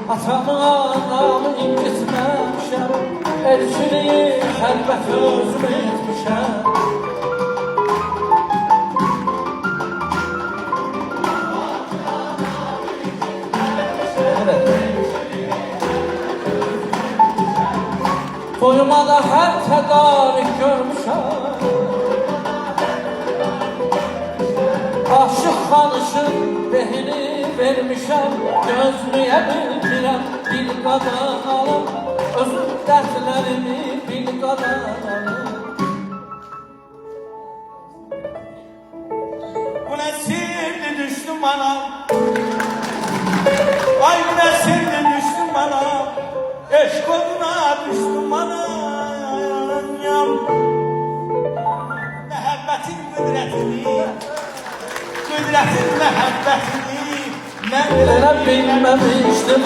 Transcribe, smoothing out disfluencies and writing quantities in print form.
Atamın anamı incitməmişəm, elçiliyi xəlvət özüm etmişəm. Toymada hər tədarik görmüşəm, aşıq xanışın behini vermişəm. Gözlüyə bilmirəm bir qadan alım, özüm dərdlərimi bir qadan alım. Bu ne sirli düştü bana, ay bu ne sirli düştü bana, eşk oduna düştü bana. Məhəbbətin qüdrətini, məhəbbətini mən Elə bilməmişdim.